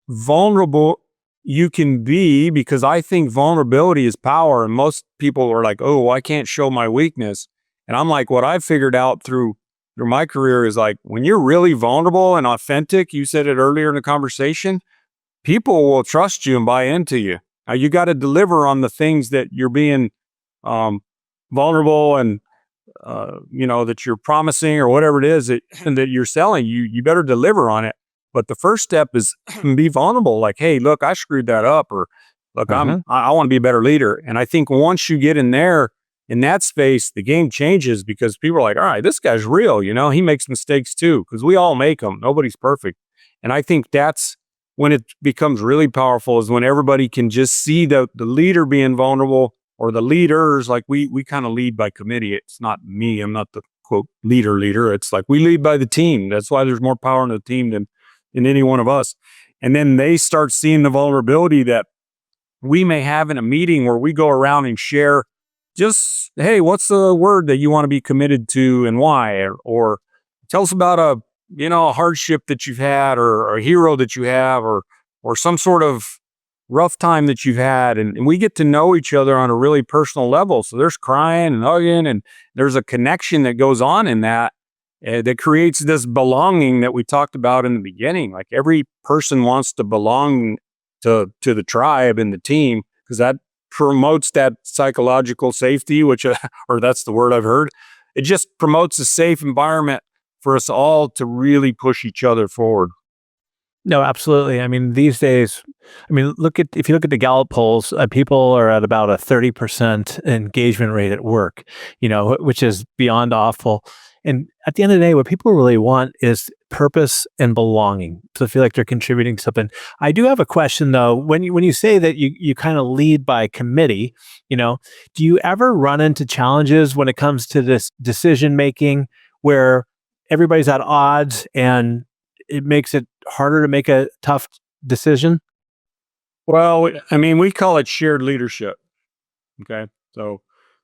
vulnerable you can be, because I think vulnerability is power. And most people are like, oh, I can't show my weakness. And I'm like, what I've figured out through my career is like, when you're really vulnerable and authentic, you said it earlier in the conversation, people will trust you and buy into you. Now you got to deliver on the things that you're being vulnerable and that you're promising or whatever it is that you're selling. You better deliver on it. But the first step is be vulnerable. Like, hey, look, I screwed that up, or look, I want to be a better leader. And I think once you get in there, in that space, the game changes, because people are like, all right, this guy's real. He makes mistakes too, because we all make them. Nobody's perfect. And I think that's when it becomes really powerful, is when everybody can just see the leader being vulnerable, or the leaders. Like we kind of lead by committee. It's not me. I'm not the quote leader. It's like we lead by the team. That's why there's more power in the team than in any one of us. And then they start seeing the vulnerability that we may have in a meeting, where we go around and share just, hey, what's the word that you want to be committed to and why? Or tell us about a hardship that you've had, or a hero that you have, or some sort of rough time that you've had. And we get to know each other on a really personal level. So there's crying and hugging, and there's a connection that goes on in that, that creates this belonging that we talked about in the beginning. Like, every person wants to belong to the tribe and the team, because that promotes that psychological safety, which, or that's the word I've heard. It just promotes a safe environment for us all to really push each other forward. No, absolutely. I mean, these days, if you look at the Gallup polls, people are at about a 30% engagement rate at work, which is beyond awful. And at the end of the day, what people really want is purpose and belonging, to feel like they're contributing something. I do have a question though. When you say that you kind of lead by committee, do you ever run into challenges when it comes to this decision making, where everybody's at odds and it makes it harder to make a tough decision? Well, we call it shared leadership. Okay. So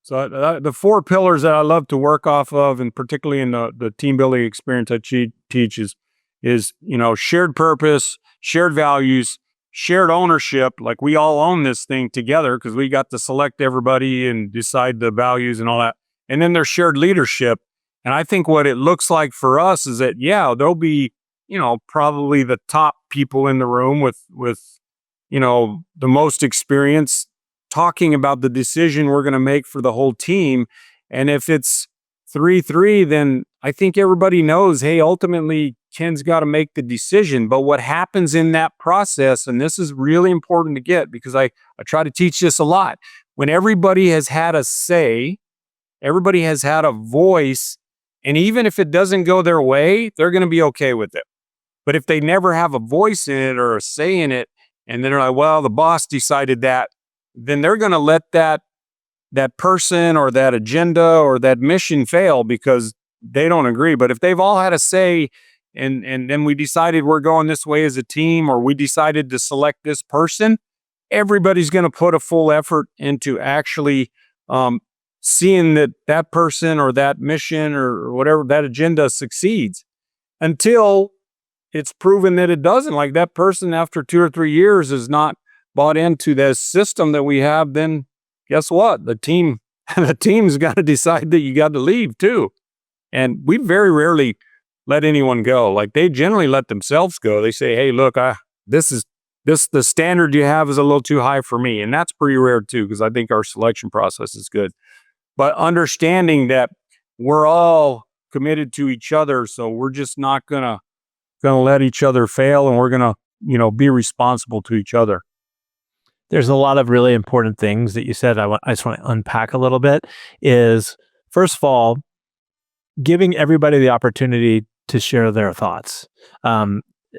the four pillars that I love to work off of, and particularly in the team building experience I teach, is shared purpose, shared values, shared ownership. Like, we all own this thing together, because we got to select everybody and decide the values and all that. And then there's shared leadership. And I think what it looks like for us is that, there'll be, probably the top people in the room with the most experience, talking about the decision we're going to make for the whole team. And if it's 3-3, then I think everybody knows, hey, ultimately Ken's got to make the decision. But what happens in that process, and this is really important to get, because I try to teach this a lot, when everybody has had a say, everybody has had a voice, and even if it doesn't go their way, they're going to be okay with it. But if they never have a voice in it or a say in it, and then they're like, well, the boss decided that, then they're going to let that person or that agenda or that mission fail, because they don't agree. But if they've all had a say, and then we decided we're going this way as a team, or we decided to select this person, everybody's going to put a full effort into actually seeing that person or that mission or whatever, that agenda succeeds, until it's proven that it doesn't. Like, that person, after 2 or 3 years, is not bought into this system that we have. Then guess what? The team's got to decide that you got to leave too. And we very rarely let anyone go. Like, they generally let themselves go. They say, hey, look, the standard you have is a little too high for me. And that's pretty rare too, because I think our selection process is good. But understanding that we're all committed to each other, so we're just not gonna let each other fail, and we're gonna be responsible to each other. There's a lot of really important things that you said. I just want to unpack a little bit. Is, first of all, giving everybody the opportunity to share their thoughts.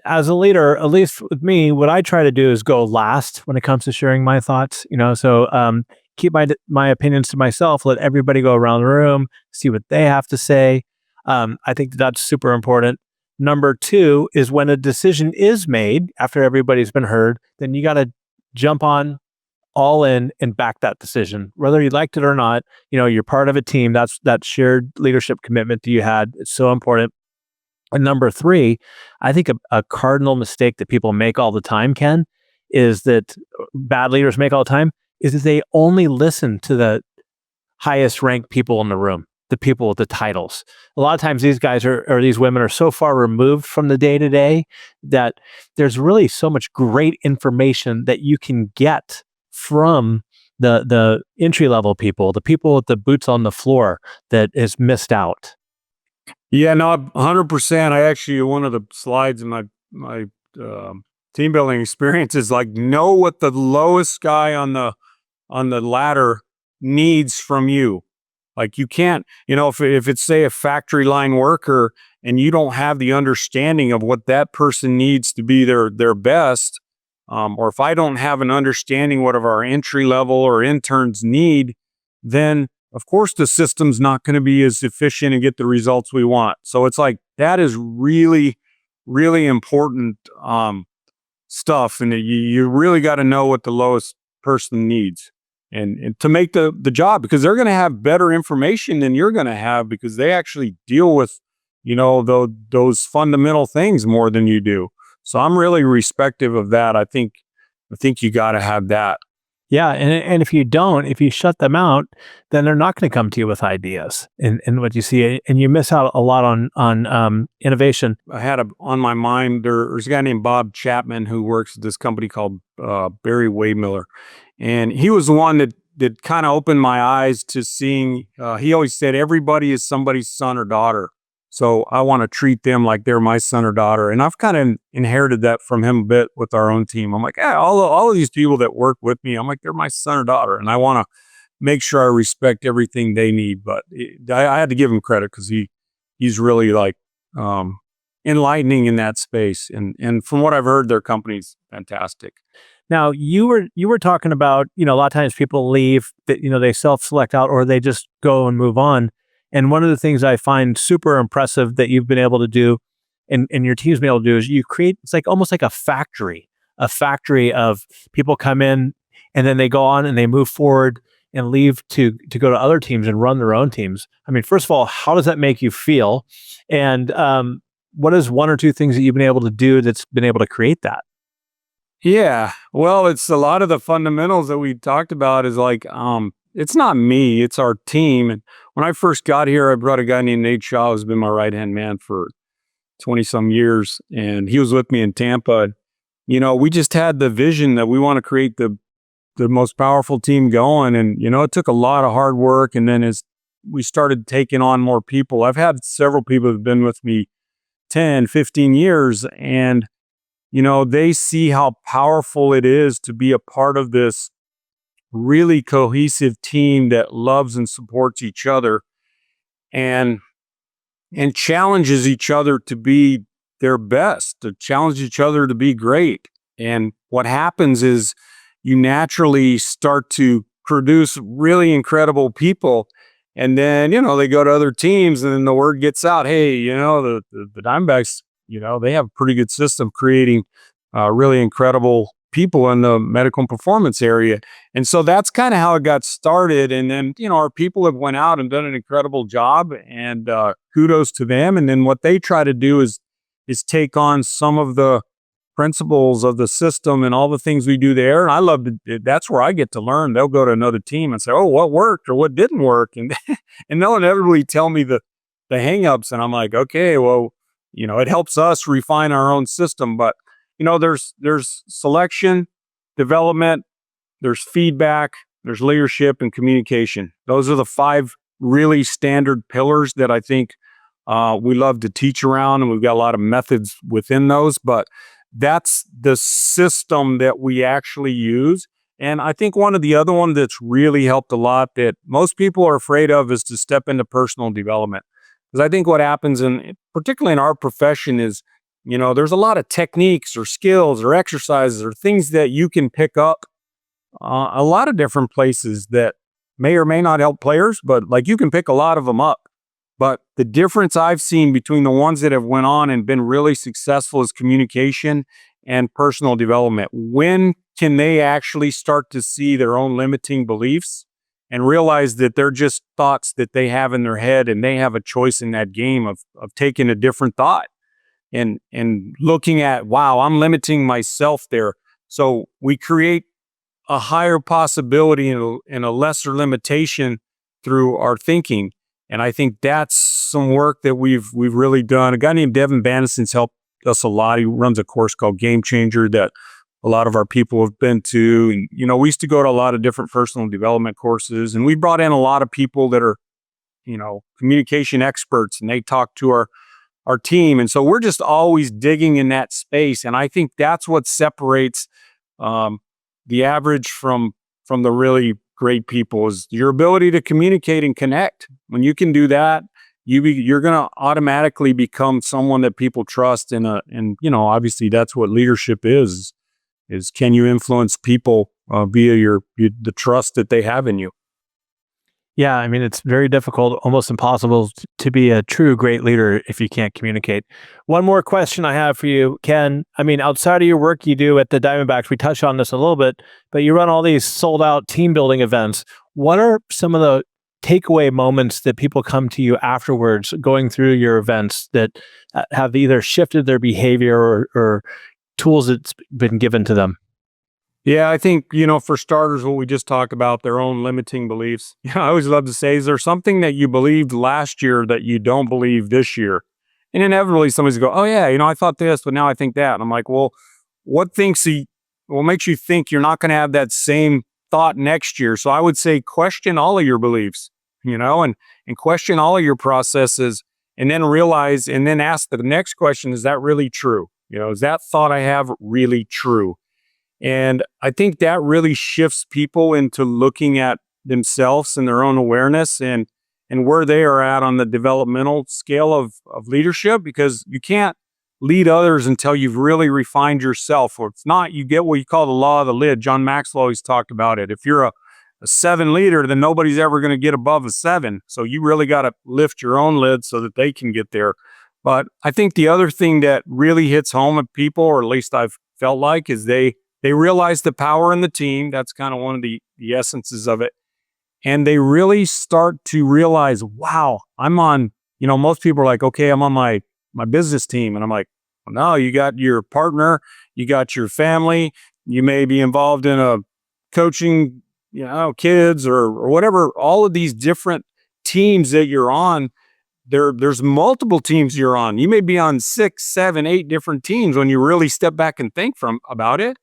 As a leader, at least with me, what I try to do is go last when it comes to sharing my thoughts. So keep my opinions to myself. Let everybody go around the room, see what they have to say. I think that's super important. Number 2 is, when a decision is made after everybody's been heard, then you got to jump on all in and back that decision, whether you liked it or not. You're part of a team. That's that shared leadership commitment that you had. It's so important. And number 3, I think a cardinal mistake that people make all the time, Ken, is that bad leaders make all the time is that they only listen to the highest ranked people in the room, the people with the titles. A lot of times these guys or these women are so far removed from the day to day that there's really so much great information that you can get from the entry level people, the people with the boots on the floor that is missed out. Yeah, no, 100%. I actually, one of the slides in my team building experience is like, know what the lowest guy on the ladder needs from you. Like you can't, if it's say a factory line worker and you don't have the understanding of what that person needs to be their best, or if I don't have an understanding what of our entry level or interns need, then of course the system's not going to be as efficient and get the results we want. So it's like, that is really, really important stuff. And you really got to know what the lowest person needs and to make the job, because they're going to have better information than you're going to have, because they actually deal with, those fundamental things more than you do. So I'm really respective of that. I think you got to have that. Yeah, and if you shut them out, then they're not going to come to you with ideas and what you see, and you miss out a lot on innovation. I had on my mind, there's a guy named Bob Chapman who works at this company called Barry Waymiller, and he was the one that kind of opened my eyes to seeing. He always said everybody is somebody's son or daughter. So I want to treat them like they're my son or daughter. And I've kind of inherited that from him a bit with our own team. I'm like, yeah, all of these people that work with me, I'm like, they're my son or daughter. And I want to make sure I respect everything they need. But I had to give him credit because he's really like enlightening in that space. And from what I've heard, their company's fantastic. Now you were talking about, a lot of times people leave that, they self-select out or they just go and move on. And one of the things I find super impressive that you've been able to do and your team's been able to do is you create, it's like almost like a factory of people come in and then they go on and they move forward and leave to go to other teams and run their own teams. I mean, first of all, how does that make you feel? And what is one or two things that you've been able to do that's been able to create that? Yeah, well, it's a lot of the fundamentals that we talked about is like, it's not me, it's our team. And when I first got here, I brought a guy named Nate Shaw, who's been my right-hand man for 20 some years. And he was with me in Tampa. We just had the vision that we want to create the most powerful team going. And, it took a lot of hard work. And then as we started taking on more people, I've had several people who've been with me 10, 15 years. And, they see how powerful it is to be a part of this really cohesive team that loves and supports each other and challenges each other to be their best, to challenge each other to be great. And what happens is you naturally start to produce really incredible people. And then, they go to other teams and then the word gets out, hey, the Diamondbacks, they have a pretty good system creating really incredible people in the medical and performance area. And so that's kind of how it got started. And then, our people have went out and done an incredible job, and kudos to them. And then what they try to do is take on some of the principles of the system and all the things we do there. And I love that's where I get to learn. They'll go to another team and say, oh, what worked or what didn't work. And and they'll inevitably tell me the hangups. And I'm like, okay, well, it helps us refine our own system. But there's selection, development, there's feedback, there's leadership and communication. Those are the 5 really standard pillars that I think we love to teach around, and we've got a lot of methods within those, but that's the system that we actually use. And I think one of the other ones that's really helped a lot that most people are afraid of is to step into personal development. Because I think what happens, particularly in our profession, is there's a lot of techniques or skills or exercises or things that you can pick up a lot of different places that may or may not help players, but like you can pick a lot of them up. But the difference I've seen between the ones that have went on and been really successful is communication and personal development. When can they actually start to see their own limiting beliefs and realize that they're just thoughts that they have in their head, and they have a choice in that game of taking a different thought and looking at, wow, I'm limiting myself there. So we create a higher possibility and a lesser limitation through our thinking. And I think that's some work that we've really done. A guy named Devin Bannison's helped us a lot. He runs a course called Game Changer that a lot of our people have been to. And, we used to go to a lot of different personal development courses, and we brought in a lot of people that are, communication experts, and they talk to our team. And so we're just always digging in that space. And I think that's what separates the average from the really great people is your ability to communicate and connect. When you can do that, you're going to automatically become someone that people trust. And obviously that's what leadership is can you influence people via the trust that they have in you? Yeah, I mean, it's very difficult, almost impossible to be a true great leader if you can't communicate. One more question I have for you, Ken. I mean, outside of your work you do at the Diamondbacks, we touched on this a little bit, but you run all these sold out team building events. What are some of the takeaway moments that people come to you afterwards going through your events that have either shifted their behavior or tools that's been given to them? Yeah, I think, for starters, what we just talked about, their own limiting beliefs. I always love to say, is there something that you believed last year that you don't believe this year? And inevitably somebody's go, oh yeah, I thought this, but now I think that. And I'm like, well, what makes you think you're not going to have that same thought next year? So I would say question all of your beliefs, and question all of your processes, and then realize, and then ask the next question, is that really true? Is that thought I have really true? And I think that really shifts people into looking at themselves and their own awareness and where they are at on the developmental scale of leadership, because you can't lead others until you've really refined yourself. Or if not, you get what you call the law of the lid. John Maxwell always talked about it. If you're a 7 leader, then nobody's ever going to get above a 7. So you really got to lift your own lid so that they can get there. But I think the other thing that really hits home at people, or at least I've felt like, is they realize the power in the team. That's kind of one of the essences of it. And they really start to realize, wow, I'm on, most people are like, okay, I'm on my business team. And I'm like, well, no, you got your partner, you got your family, you may be involved in a coaching, kids or whatever, all of these different teams that you're on. There's multiple teams you're on. You may be on 6, 7, 8 different teams when you really step back and think about it.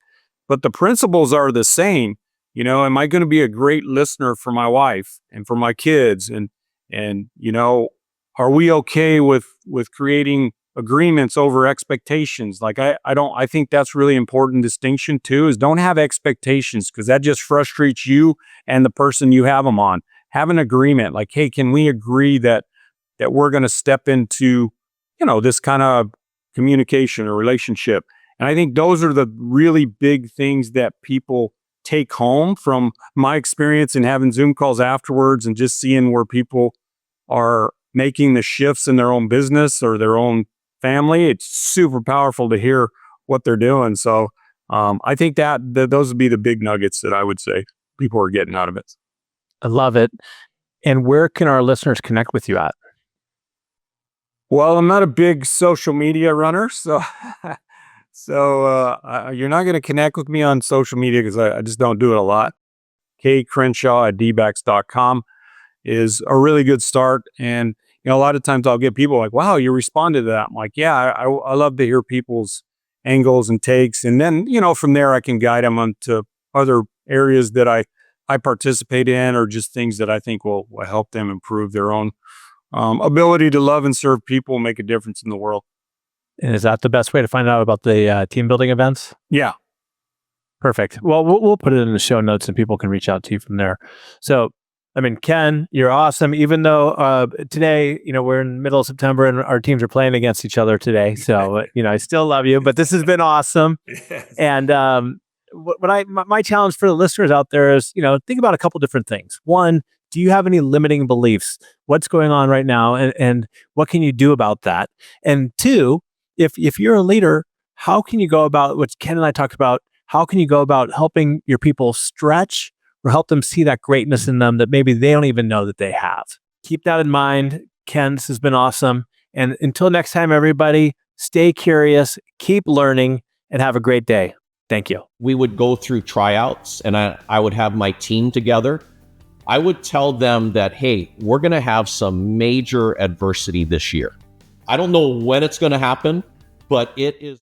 But the principles are the same. Am I going to be a great listener for my wife and for my kids? And are we okay with creating agreements over expectations? Like I think that's really important distinction too, is don't have expectations, because that just frustrates you and the person you have them on. Have an agreement. Like, hey, can we agree that we're going to step into, this kind of communication or relationship? And I think those are the really big things that people take home from my experience in having Zoom calls afterwards and just seeing where people are making the shifts in their own business or their own family. It's super powerful to hear what they're doing. So I think that those would be the big nuggets that I would say people are getting out of it. I love it. And where can our listeners connect with you at? Well, I'm not a big social media runner, so you're not going to connect with me on social media because I just don't do it a lot. Crenshaw@dbacks.com is a really good start. And, a lot of times I'll get people like, wow, you responded to that. I'm like, yeah, I love to hear people's angles and takes. And then, from there I can guide them onto other areas that I participate in, or just things that I think will help them improve their own ability to love and serve people and make a difference in the world. And is that the best way to find out about the team building events? Yeah. Perfect. Well, we'll put it in the show notes and people can reach out to you from there. So, I mean, Ken, you're awesome. Even though today, we're in the middle of September and our teams are playing against each other today. So, I still love you, but this has been awesome. Yes. And my challenge for the listeners out there is, think about a couple different things. One, do you have any limiting beliefs? What's going on right now? And what can you do about that? And two, if you're a leader, how can you go about what Ken and I talked about? How can you go about helping your people stretch or help them see that greatness in them that maybe they don't even know that they have? Keep that in mind. Ken, this has been awesome. And until next time, everybody, stay curious, keep learning, and have a great day. Thank you. We would go through tryouts and I would have my team together. I would tell them that, hey, we're going to have some major adversity this year. I don't know when it's going to happen, but it is.